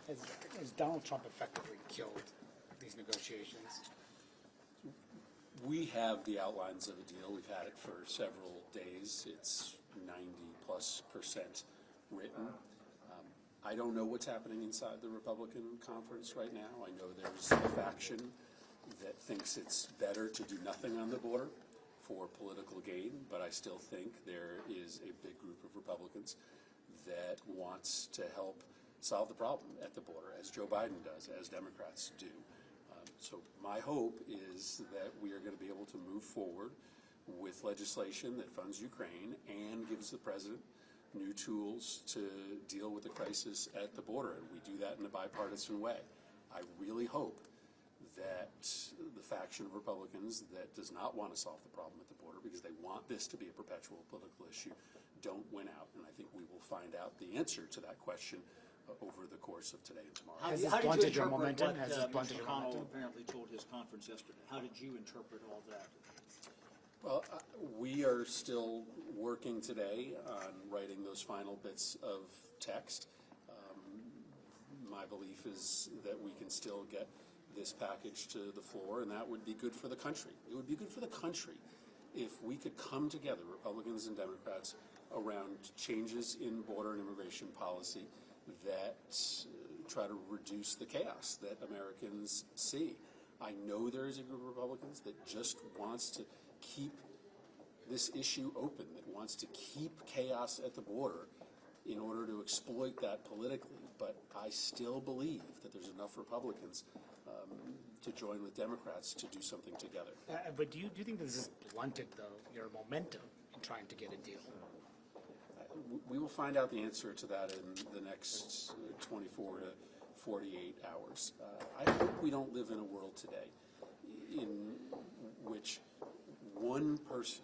has Donald Trump effectively killed these negotiations? We have the outlines of a deal. We've had it for several days. It's 90+% written. I don't know what's happening inside the Republican conference right now. I know there's a faction that thinks it's better to do nothing on the border for political gain, but I still think there is a big group of Republicans that wants to help solve the problem at the border, as Joe Biden does, as Democrats do. So my hope is that we are going to be able to move forward with legislation that funds Ukraine and gives the president new tools to deal with the crisis at the border, and we do that in a bipartisan way. I really hope that the faction of Republicans that does not want to solve the problem at the border, because they want this to be a perpetual political issue, don't win out. And I think we will find out the answer to that question over the course of today and tomorrow. Has this How did you blunted your interpret momentum? what Has this blunted your McConnell momentum? apparently told his conference yesterday? How did you interpret all that? Well, we are still working today on writing those final bits of text. My belief is that we can still get this package to the floor, and that would be good for the country. It would be good for the country if we could come together, Republicans and Democrats, around changes in border and immigration policy that try to reduce the chaos that Americans see. I know there is a group of Republicans that just wants to keep this issue open, that wants to keep chaos at the border in order to exploit that politically. But I still believe that there's enough Republicans to join with Democrats to do something together. But do you think this has blunted, though, your momentum in trying to get a deal? We will find out the answer to that in the next 24 to 48 hours. I hope we don't live in a world today in which one person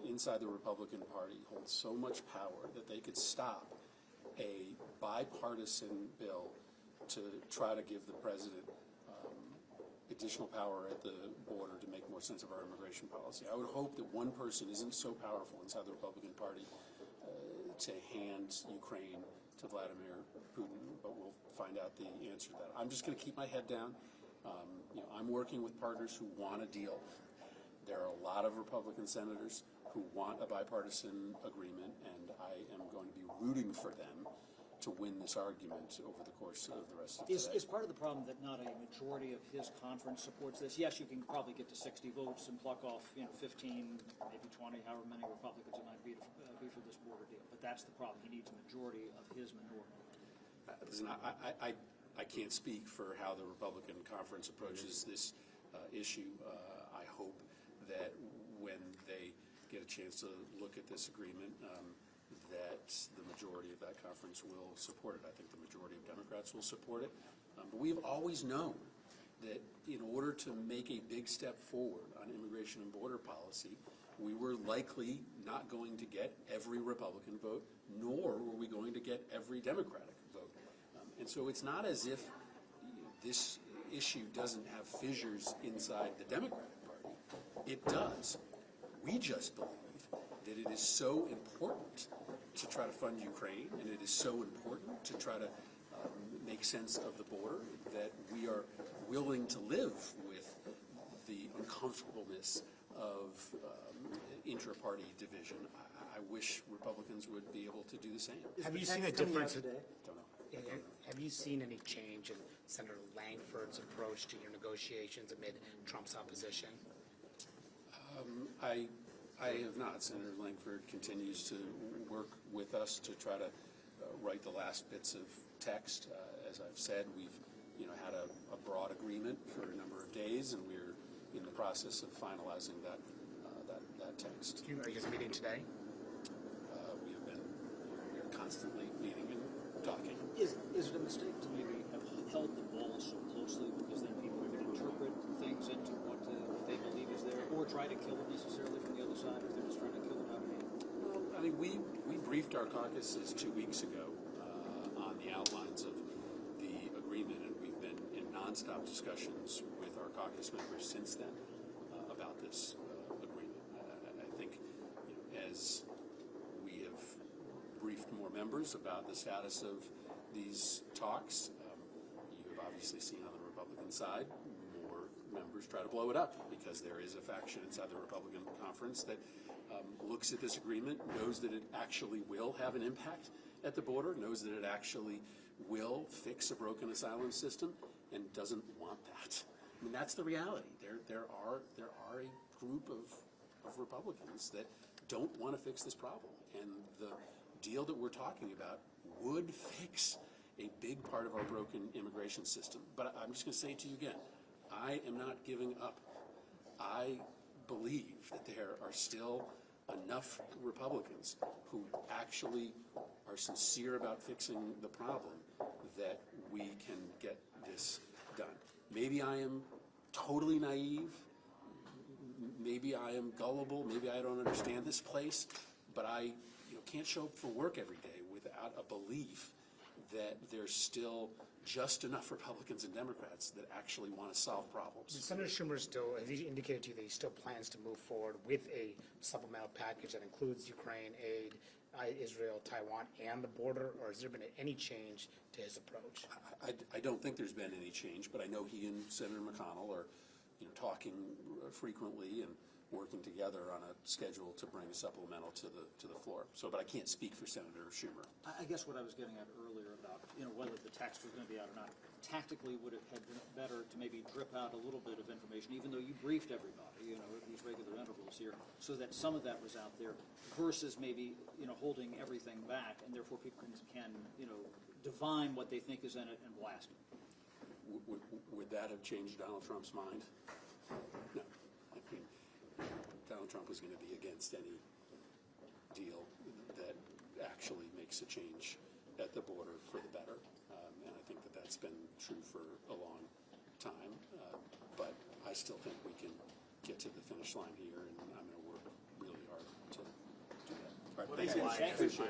inside the Republican Party holds so much power that they could stop a bipartisan bill to try to give the president additional power at the border to make more sense of our immigration policy. I would hope that one person isn't so powerful inside the Republican Party to hand Ukraine to Vladimir Putin, but we'll find out the answer to that. I'm just going to keep my head down. I'm working with partners who want a deal. There are a lot of Republican senators who want a bipartisan agreement, and I am going to be rooting for them to win this argument over the course of the rest of the day. Is part of the problem that not a majority of his conference supports this? Yes, you can probably get to 60 votes and pluck off 15, maybe 20, however many Republicans it might be for this border deal. But that's the problem. He needs a majority of his minority. Listen, I can't speak for how the Republican conference approaches this issue. I hope that when they get a chance to look at this agreement, that the majority of that conference will support it. I think the majority of Democrats will support it. But we've always known that in order to make a big step forward on immigration and border policy, we were likely not going to get every Republican vote, nor were we going to get every Democratic vote. And so it's not as if this issue doesn't have fissures inside the Democratic Party. It does. We just believe that it is so important to try to fund Ukraine, and it is so important to try to make sense of the border that we are willing to live with the uncomfortableness of intra-party division. I wish Republicans would be able to do the same. Have you seen a difference? Don't know. Have you seen any change in Senator Langford's approach to your negotiations amid Trump's opposition? I have not. Senator Langford continues to work with us to try to write the last bits of text. As I've said, we've had a broad agreement for a number of days, and we're in the process of finalizing that text. Are you guys meeting today? We are constantly meeting and talking. Is it a mistake to maybe have held the ball so closely, because then people are going to interpret things into what they believe is there, or try to kill it necessarily from the other side if they're just trying to kill it out of hand? Well, I mean, we briefed our caucuses 2 weeks ago on the outlines of the agreement, and we've been in nonstop discussions with our caucus members since then about this agreement. I think as we have briefed more members about the status of these talks. You have obviously seen on the Republican side more members try to blow it up because there is a faction inside the Republican conference that looks at this agreement, knows that it actually will have an impact at the border, knows that it actually will fix a broken asylum system, and doesn't want that. I mean, that's the reality. There are a group of Republicans that don't want to fix this problem, and the deal that we're talking about would fix a big part of our broken immigration system. But I'm just going to say to you again, I am not giving up. I believe that there are still enough Republicans who actually are sincere about fixing the problem that we can get this done. Maybe I am totally naive, maybe I am gullible, maybe I don't understand this place, but I can't show up for work every day without a belief that there's still just enough Republicans and Democrats that actually want to solve problems. Senator Schumer still, has he indicated to you that he still plans to move forward with a supplemental package that includes Ukraine aid, Israel, Taiwan, and the border, or has there been any change to his approach? I don't think there's been any change, but I know he and Senator McConnell are talking frequently and working together on a schedule to bring a supplemental to the floor. But I can't speak for Senator Schumer. I guess what I was getting at earlier about, whether the text was going to be out or not, tactically would it have been better to maybe drip out a little bit of information, even though you briefed everybody, at these regular intervals here, so that some of that was out there, versus maybe, holding everything back, and therefore people can divine what they think is in it and blast it. Would that have changed Donald Trump's mind? No. I mean, Donald Trump was going to be against any deal that actually makes a change at the border for the better. And I think that that's been true for a long time. But I still think we can get to the finish line here, and I'm going to work really hard to do that. All right, thank you. Thank you.